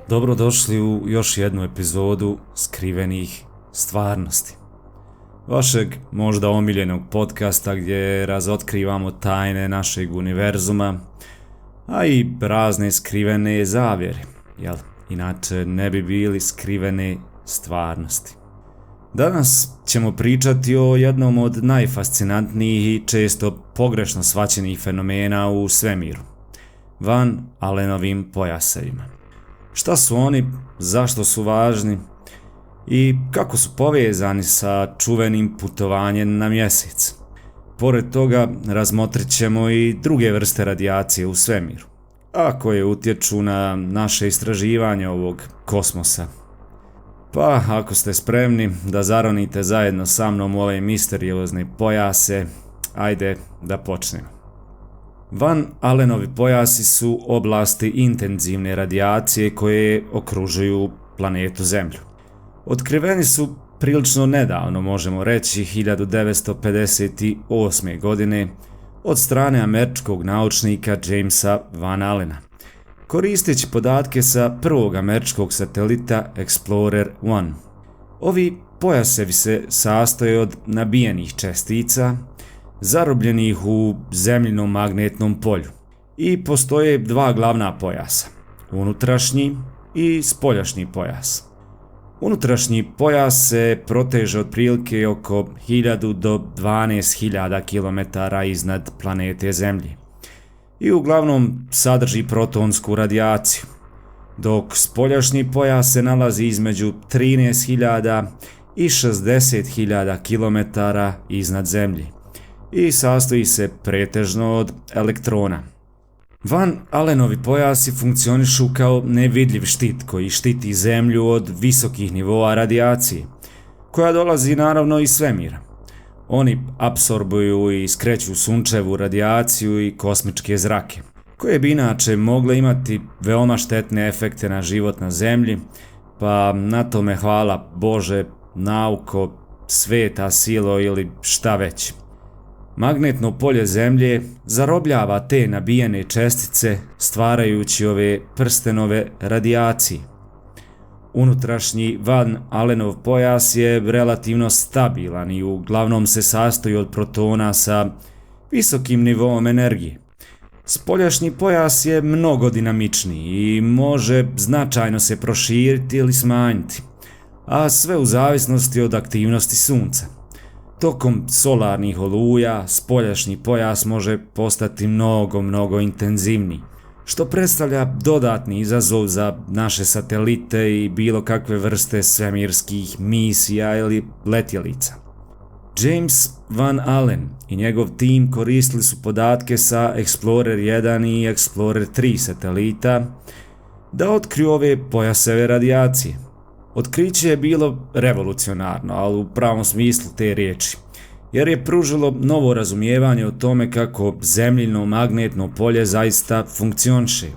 Dobrodošli u još jednu epizodu Skrivenih stvarnosti. Vašeg možda omiljenog podcasta gdje razotkrivamo tajne našeg univerzuma, a i razne skrivene zavjere, jel? Inače ne bi bili skrivene stvarnosti. Danas ćemo pričati o jednom od najfascinantnijih i često pogrešno shvaćenih fenomena u svemiru, Van Alenovim pojasevima. Šta su oni, zašto su važni i kako su povezani sa čuvenim putovanjem na mjesec. Pored toga razmotrit ćemo i druge vrste radijacije u svemiru, a koje utječu na naše istraživanje ovog kosmosa. Pa ako ste spremni da zaronite zajedno sa mnom u ove misteriozne pojase, ajde da počnemo. Van Alenovi pojasi su oblasti intenzivne radijacije koje okružuju planetu Zemlju. Otkriveni su prilično nedavno, možemo reći 1958. godine, od strane američkog naučnika Jamesa Van Allena, koristeći podatke sa prvog američkog satelita Explorer 1. Ovi pojasevi se sastoje od nabijenih čestica, zarobljenih u zemljinom magnetnom polju, i postoje dva glavna pojasa, unutrašnji i spoljašnji pojas. Unutrašnji pojas se proteže otprilike oko 1000 do 12.000 km iznad planete Zemlje i uglavnom sadrži protonsku radijaciju, dok spoljašnji pojas se nalazi između 13.000 i 60.000 km iznad Zemlje i sastoji se pretežno od elektrona. Van Alenovi pojasi funkcionišu kao nevidljiv štit koji štiti Zemlju od visokih nivoa radijacije, koja dolazi naravno iz svemira. Oni apsorbuju i skreću sunčevu radijaciju i kosmičke zrake, koje bi inače mogle imati veoma štetne efekte na život na Zemlji, pa na tome hvala Bože, nauko, sveta silo ili šta već. Magnetno polje Zemlje zarobljava te nabijene čestice stvarajući ove prstenove radijacije. Unutrašnji Van Alenov pojas je relativno stabilan i uglavnom se sastoji od protona sa visokim nivoom energije. Spoljašnji pojas je mnogo dinamičniji i može značajno se proširiti ili smanjiti, a sve u zavisnosti od aktivnosti Sunca. Tokom solarnih oluja spoljašnji pojas može postati mnogo intenzivniji, što predstavlja dodatni izazov za naše satelite i bilo kakve vrste svemirskih misija ili letjelica. James Van Allen i njegov tim koristili su podatke sa Explorer 1 i Explorer 3 satelita da otkriju ove pojaseve radijacije. Otkriće je bilo revolucionarno, ali u pravom smislu te riječi, jer je pružilo novo razumijevanje o tome kako zemljino magnetno polje zaista funkcioniše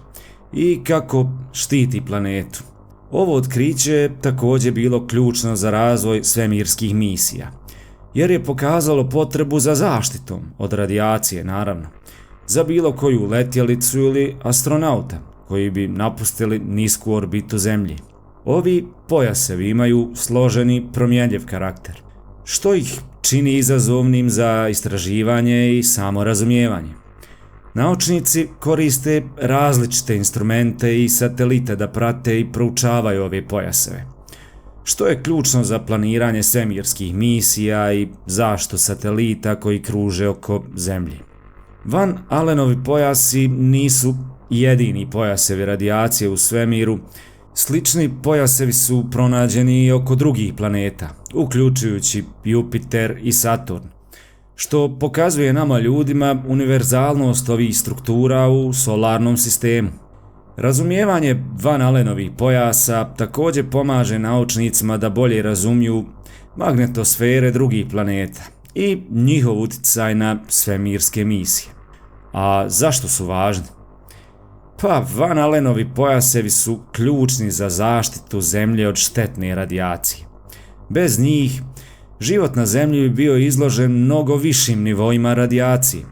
i kako štiti planetu. Ovo otkriće je također bilo ključno za razvoj svemirskih misija, jer je pokazalo potrebu za zaštitom od radijacije, naravno, za bilo koju letjelicu ili astronauta koji bi napustili nisku orbitu Zemlje. Ovi pojasevi imaju složeni promjenjiv karakter, što ih čini izazovnim za istraživanje i samorazumijevanje. Naučnici koriste različite instrumente i satelite da prate i proučavaju ove pojaseve, što je ključno za planiranje svemirskih misija i zaštitu satelita koji kruže oko Zemlje. Van Alenovi pojasi nisu jedini pojasevi radijacije u svemiru. Slični pojasevi su pronađeni i oko drugih planeta, uključujući Jupiter i Saturn, što pokazuje nama ljudima univerzalnost ovih struktura u solarnom sistemu. Razumijevanje Van Alenovih pojasa također pomaže naučnicima da bolje razumiju magnetosfere drugih planeta i njihov utjecaj na svemirske misije. A zašto su važni? Pa Van Alenovi pojasevi su ključni za zaštitu Zemlje od štetne radijacije. Bez njih, život na Zemlji bi bio izložen mnogo višim nivoima radijacije,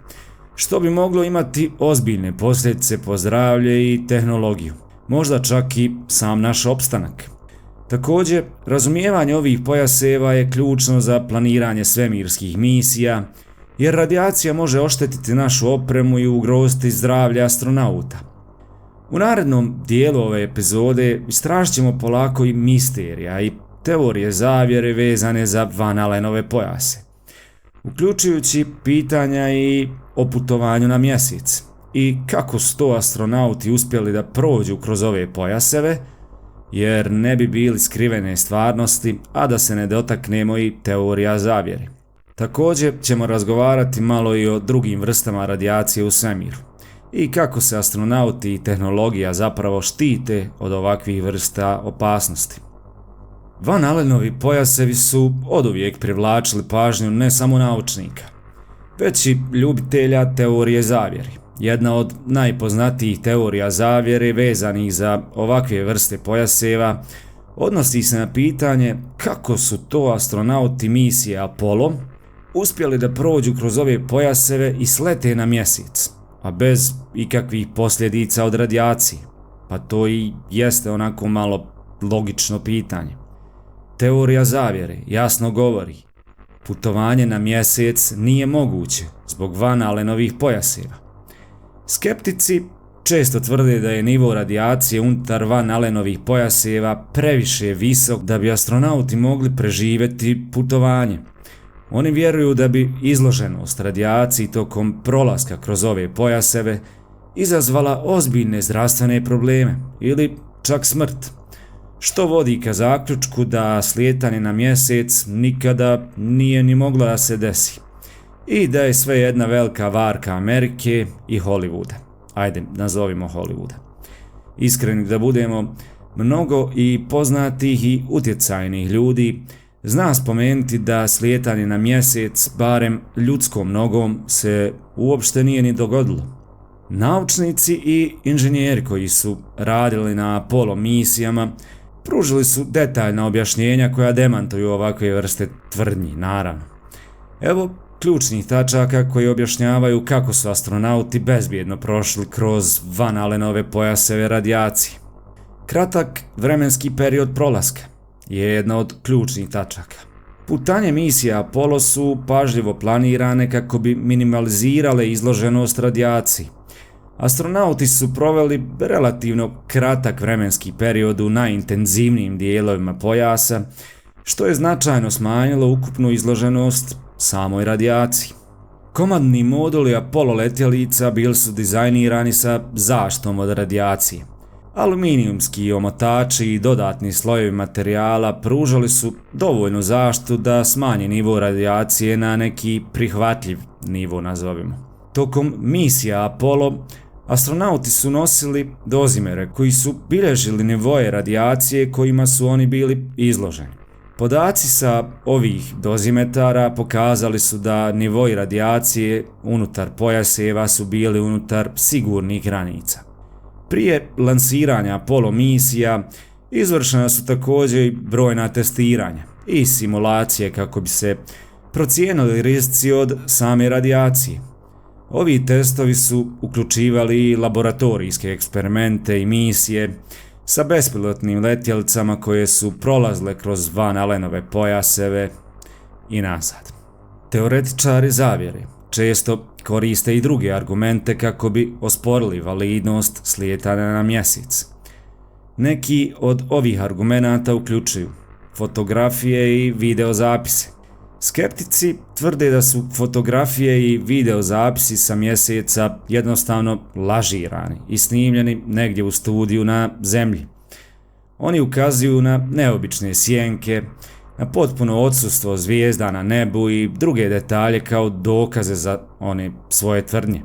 što bi moglo imati ozbiljne posljedice po zdravlje i tehnologiju. možda čak i sam naš opstanak. Također, razumijevanje ovih pojaseva je ključno za planiranje svemirskih misija, jer radijacija može oštetiti našu opremu i ugroziti zdravlje astronauta. U narednom dijelu ove epizode istražit ćemo polako i misterija i teorije zavjere vezane za Van Allenove pojase, uključujući pitanja i o putovanju na mjesec i kako su to astronauti uspjeli da prođu kroz ove pojaseve, jer ne bi bili skrivene stvarnosti, a da se ne dotaknemo i teorija zavjere. Također ćemo razgovarati malo i o drugim vrstama radijacije u svemiru i kako se astronauti i tehnologija zapravo štite od ovakvih vrsta opasnosti. Van Allenovi pojasevi su oduvijek privlačili pažnju ne samo naučnika, već i ljubitelja teorije zavjere. Jedna od najpoznatijih teorija zavjere vezanih za ovakve vrste pojaseva odnosi se na pitanje kako su to astronauti misije Apollo uspjeli da prođu kroz ove pojaseve i slete na mjesec, a bez ikakvih posljedica od radijacije. Pa to i jeste onako malo logično pitanje. Teorija zavjere jasno govori: putovanje na mjesec nije moguće zbog Van Allenovih pojaseva. Skeptici često tvrde da je nivo radijacije unutar Van Allenovih pojaseva previše visok da bi astronauti mogli preživjeti putovanje. Oni vjeruju da bi izloženost radijaciji tokom prolaska kroz ove pojaseve izazvala ozbiljne zdravstvene probleme ili čak smrt, što vodi ka zaključku da slijetanje na mjesec nikada nije ni moglo da se desi i da je sve jedna velika varka Amerike i Hollywooda. Ajde, nazovimo Hollywooda. Iskreni da budemo, mnogo i poznatih i utjecajnih ljudi zna spomenuti da slijetanje na mjesec, barem ljudskom nogom, se uopšte nije ni dogodilo. Naučnici i inženjeri koji su radili na Apollo misijama pružili su detaljna objašnjenja koja demantuju ovakve vrste tvrdnji, naravno. Evo ključnih tačaka koji objašnjavaju kako su astronauti bezbjedno prošli kroz Van Allenove pojaseve radijacije. Kratak vremenski period prolaska je jedna od ključnih tačaka. Putanje misije Apollo su pažljivo planirane kako bi minimalizirale izloženost radijaciji. Astronauti su proveli relativno kratak vremenski period u najintenzivnijim dijelovima pojasa, što je značajno smanjilo ukupnu izloženost samoj radijaciji. Komandni moduli Apollo letjelica bili su dizajnirani sa zaštitom od radijacije. Aluminijumski omotači i dodatni slojevi materijala pružali su dovoljnu zaštitu da smanje nivo radijacije na neki prihvatljiv nivo, nazovimo. Tokom misija Apollo, astronauti su nosili dozimere koji su bilježili nivoje radijacije kojima su oni bili izloženi. Podaci sa ovih dozimetara pokazali su da nivoji radijacije unutar pojaseva su bili unutar sigurnih granica. Prije lansiranja Apollo misija izvršena su također i brojna testiranja i simulacije kako bi se procijenili rizici od same radijacije. Ovi testovi su uključivali i laboratorijske eksperimente i misije sa bespilotnim letjelicama koje su prolazile kroz Van Allenove pojaseve i nazad. Teoretičari zavjere često koriste i druge argumente kako bi osporili validnost slijetanja na mjesec. Neki od ovih argumenata uključuju fotografije i videozapise. Skeptici tvrde da su fotografije i videozapisi sa mjeseca jednostavno lažirani i snimljeni negdje u studiju na Zemlji. Oni ukazuju na neobične sjenke, na potpuno odsustvo zvijezda na nebu i druge detalje kao dokaze za one svoje tvrdnje.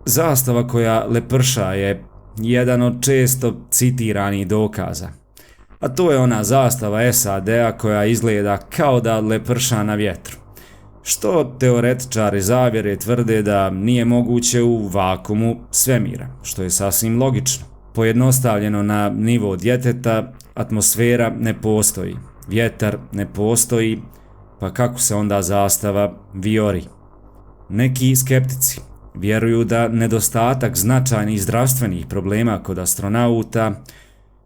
Zastava koja leprša je jedan od često citiranih dokaza, a to je ona zastava SAD-a koja izgleda kao da leprša na vjetru, što teoretičari zavjere tvrde da nije moguće u vakuumu svemira, što je sasvim logično. Pojednostavljeno na nivo djeteta, atmosfera ne postoji, vjetar ne postoji, pa kako se onda zastava vijori? Neki skeptici vjeruju da nedostatak značajnih zdravstvenih problema kod astronauta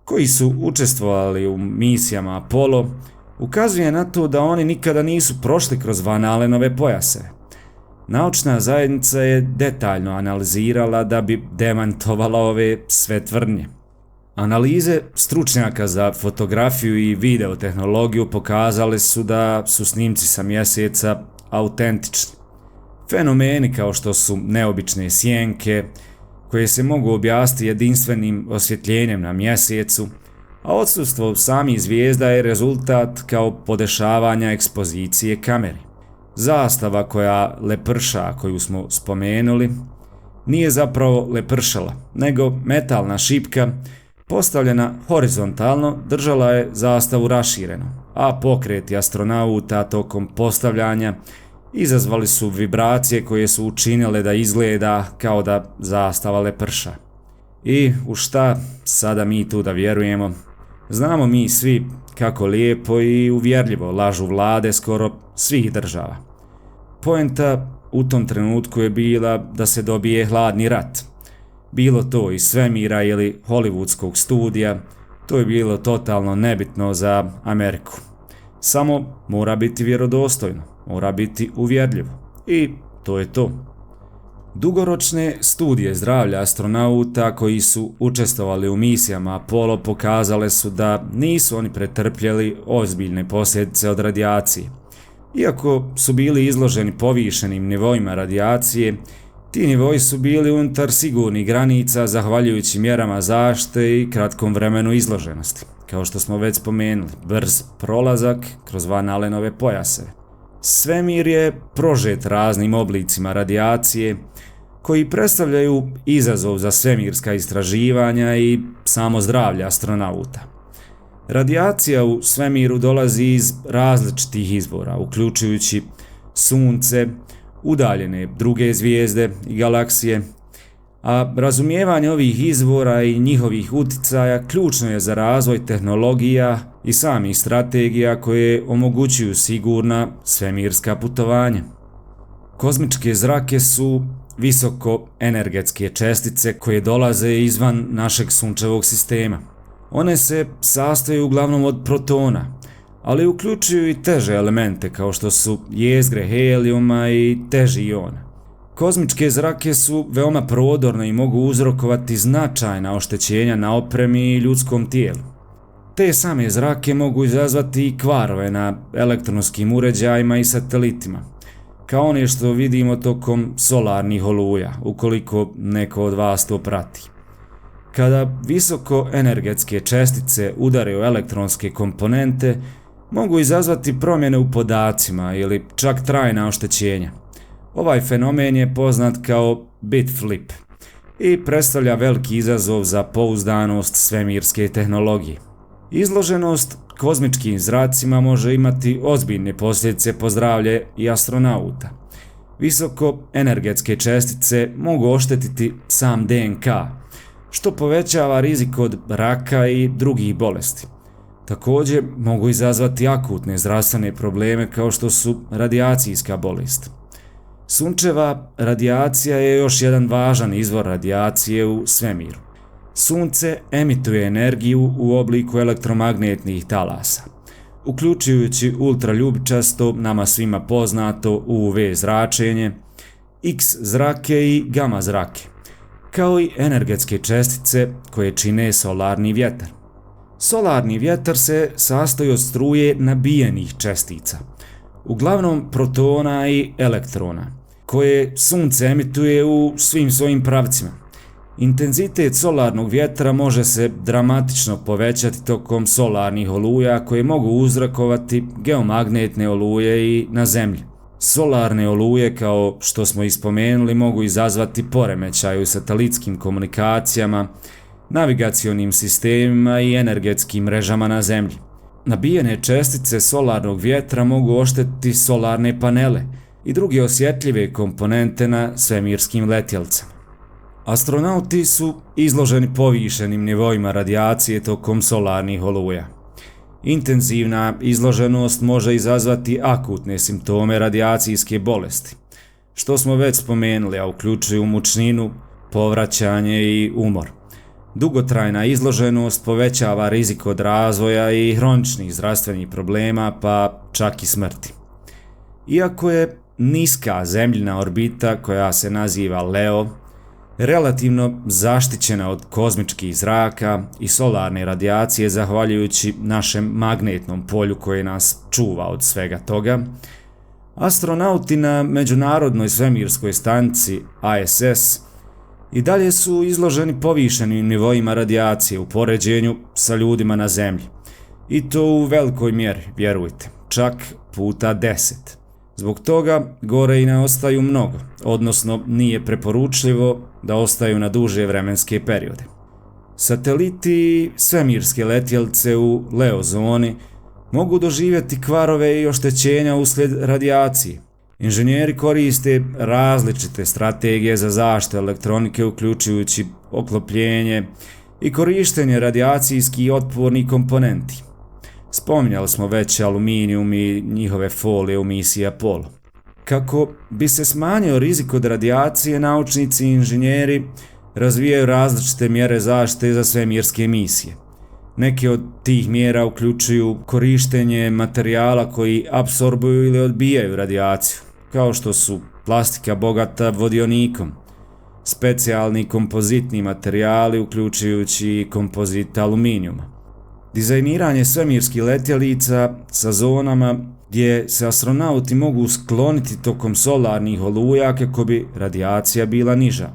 koji su učestvovali u misijama Apollo, ukazuje na to da oni nikada nisu prošli kroz Van Allenove pojaseve. Naučna zajednica je detaljno analizirala da bi demantovala ove sve tvrdnje. Analize stručnjaka za fotografiju i videotehnologiju pokazale su da su snimci sa mjeseca autentični. Fenomeni kao što su neobične sjenke, koje se mogu objasniti jedinstvenim osvjetljenjem na mjesecu, a odsustvo samih zvijezda je rezultat kao podešavanja ekspozicije kameri. Zastava koja leprša koju smo spomenuli nije zapravo lepršala, nego metalna šipka postavljena horizontalno držala je zastavu rašireno, a pokreti astronauta tokom postavljanja izazvali su vibracije koje su učinile da izgleda kao da zastava leprša. I u šta sada mi tu da vjerujemo? Znamo mi svi kako lijepo i uvjerljivo lažu vlade skoro svih država. Poenta u tom trenutku je bila da se dobije hladni rat. Bilo to iz svemira ili hollywoodskog studija, to je bilo totalno nebitno za Ameriku. Samo mora biti vjerodostojno, mora biti uvjerljivo. I to je to. Dugoročne studije zdravlja astronauta koji su učestvovali u misijama Apollo pokazale su da nisu oni pretrpjeli ozbiljne posljedice od radijacije. Iako su bili izloženi povišenim nivoima radijacije, ti nivoji su bili unutar sigurnih granica zahvaljujući mjerama zaštite i kratkom vremenu izloženosti. Kao što smo već spomenuli, brz prolazak kroz Van Allenove pojaseve. Svemir je prožet raznim oblicima radijacije koji predstavljaju izazov za svemirska istraživanja i samo zdravlje astronauta. Radijacija u svemiru dolazi iz različitih izvora, uključujući Sunce, udaljene druge zvijezde i galaksije, a razumijevanje ovih izvora i njihovih uticaja ključno je za razvoj tehnologija i samih strategija koje omogućuju sigurna svemirska putovanja. Kozmičke zrake su visoko energetske čestice koje dolaze izvan našeg sunčevog sistema. One se sastoje uglavnom od protona, ali uključuju i teže elemente kao što su jezgre helijuma i teži iona. Kozmičke zrake su veoma prodorne i mogu uzrokovati značajna oštećenja na opremi i ljudskom tijelu. Te same zrake mogu izazvati i kvarove na elektronskim uređajima i satelitima, kao one što vidimo tokom solarnih oluja, ukoliko neko od vas to prati. Kada visoko energetske čestice udare u elektronske komponente, mogu izazvati promjene u podacima ili čak trajna oštećenja. Ovaj fenomen je poznat kao bit flip i predstavlja veliki izazov za pouzdanost svemirske tehnologije. Izloženost kozmičkim zracima može imati ozbiljne posljedice po zdravlje i astronauta. Visoko energetske čestice mogu oštetiti sam DNK, što povećava rizik od raka i drugih bolesti. Također mogu izazvati akutne zdravstvene probleme kao što su radijacijska bolest. Sunčeva radijacija je još jedan važan izvor radijacije u svemiru. Sunce emituje energiju u obliku elektromagnetnih talasa, uključujući ultraljubičasto, nama svima poznato UV zračenje, X zrake i gama zrake, kao i energetske čestice koje čine solarni vjetar. Solarni vjetar se sastoji od struje nabijenih čestica, uglavnom protona i elektrona, koje Sunce emituje u svim svojim pravcima. Intenzitet solarnog vjetra može se dramatično povećati tokom solarnih oluja koje mogu uzrokovati geomagnetne oluje i na Zemlji. Solarne oluje, kao što smo ispomenuli, mogu izazvati poremećaj u satelitskim komunikacijama, navigacionim sistemima i energetskim mrežama na Zemlji. Nabijene čestice solarnog vjetra mogu oštetiti solarne panele i druge osjetljive komponente na svemirskim letjelcima. Astronauti su izloženi povišenim nivoima radijacije tokom solarnih oluja. Intenzivna izloženost može izazvati akutne simptome radijacijske bolesti, što smo već spomenuli, a uključuju mučninu, povraćanje i umor. Dugotrajna izloženost povećava rizik od razvoja i hroničnih zdravstvenih problema, pa čak i smrti. Iako je niska zemljina orbita, koja se naziva LEO, relativno zaštićena od kozmičkih zraka i solarne radijacije zahvaljujući našem magnetnom polju koje nas čuva od svega toga, astronauti na Međunarodnoj svemirskoj stanici ISS i dalje su izloženi povišenim nivoima radijacije u poređenju sa ljudima na Zemlji. I to u velikoj mjeri, vjerujte, čak puta 10. Zbog toga gore i ne ostaju mnogo, odnosno nije preporučljivo da ostaju na duže vremenske periode. Sateliti i svemirske letjelice u LEO zoni mogu doživjeti kvarove i oštećenja uslijed radijacije. Inženjeri koriste različite strategije za zaštitu elektronike, uključujući oklopljenje i korištenje radijacijski otpornih komponenti. Spominjali smo već aluminijum i njihove folije u misiji Apollo. Kako bi se smanjio rizik od radijacije, naučnici i inženjeri razvijaju različite mjere zaštite za svemirske misije. Neke od tih mjera uključuju korištenje materijala koji apsorbuju ili odbijaju radijaciju, kao što su plastika bogata vodionikom, specijalni kompozitni materijali uključujući i kompozit aluminijuma. Dizajniranje svemirskih letjelica sa zonama gdje se astronauti mogu skloniti tokom solarnih oluja kako bi radijacija bila niža.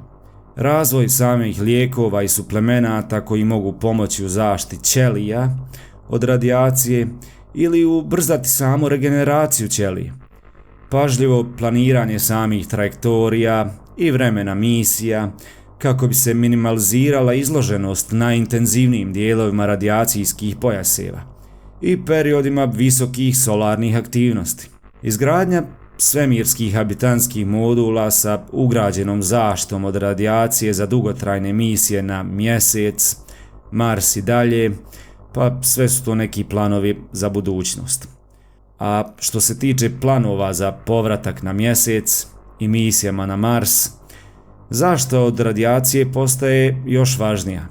Razvoj samih lijekova i suplemenata koji mogu pomoći u zaštiti ćelija od radijacije ili ubrzati samu regeneraciju ćelija. Pažljivo planiranje samih trajektorija i vremena misija kako bi se minimalizirala izloženost najintenzivnijim dijelovima radijacijskih pojaseva i periodima visokih solarnih aktivnosti. Izgradnja svemirskih habitantskih modula sa ugrađenom zaštitom od radijacije za dugotrajne misije na Mjesec, Mars i dalje, pa sve su to neki planovi za budućnost. A što se tiče planova za povratak na Mjesec i misijama na Mars, zaštita od radijacije postaje još važnija.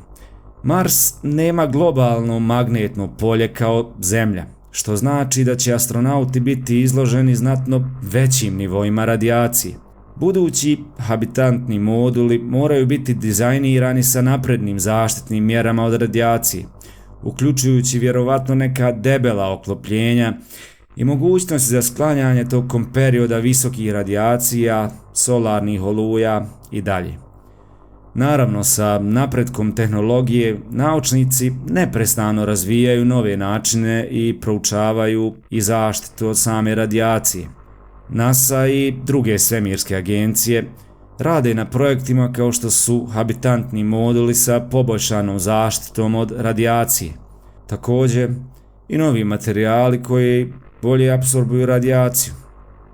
Mars nema globalno magnetno polje kao Zemlja, što znači da će astronauti biti izloženi znatno većim nivoima radijacije. Budući habitantni moduli moraju biti dizajnirani sa naprednim zaštitnim mjerama od radijacije, uključujući vjerovatno neka debela oklopljenja i mogućnosti za sklanjanje tokom perioda visokih radijacija, solarnih oluja i dalje. Naravno, sa napretkom tehnologije, naučnici neprestano razvijaju nove načine i proučavaju i zaštitu od same radijacije. NASA i druge svemirske agencije rade na projektima kao što su habitantni moduli sa poboljšanom zaštitom od radijacije. Također i novi materijali koji bolje apsorbuju radijaciju.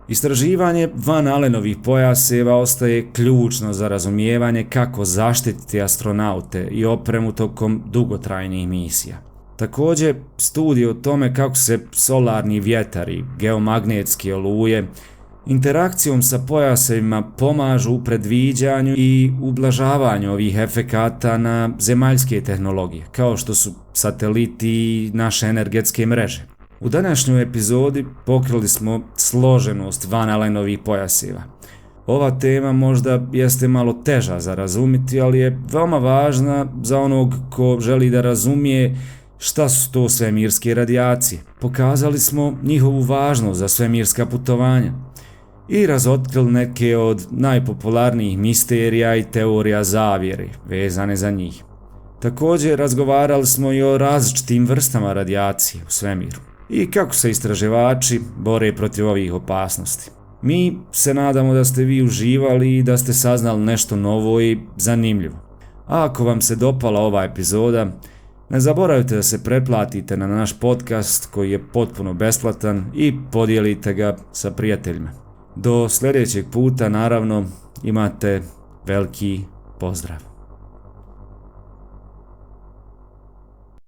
Istraživanje Van Allenovih pojaseva ostaje ključno za razumijevanje kako zaštititi astronaute i opremu tokom dugotrajnih misija. Također, studije o tome kako se solarni vjetar i geomagnetske oluje interakcijom sa pojasevima pomažu u predviđanju i ublažavanju ovih efekata na zemaljske tehnologije, kao što su sateliti i naše energetske mreže. U današnjoj epizodi pokrili smo složenost Van Allenovih pojaseva. Ova tema možda jeste malo teža za razumjeti, ali je veoma važna za onog ko želi da razumije šta su to svemirske radijacije. Pokazali smo njihovu važnost za svemirska putovanja i razotkrili neke od najpopularnijih misterija i teorija zavjere vezane za njih. Također razgovarali smo i o različitim vrstama radijacije u svemiru i kako se istraživači bore protiv ovih opasnosti. Mi se nadamo da ste vi uživali i da ste saznali nešto novo i zanimljivo. A ako vam se dopala ova epizoda, ne zaboravite da se pretplatite na naš podcast koji je potpuno besplatan i podijelite ga sa prijateljima. Do sljedećeg puta, naravno, imate veliki pozdrav.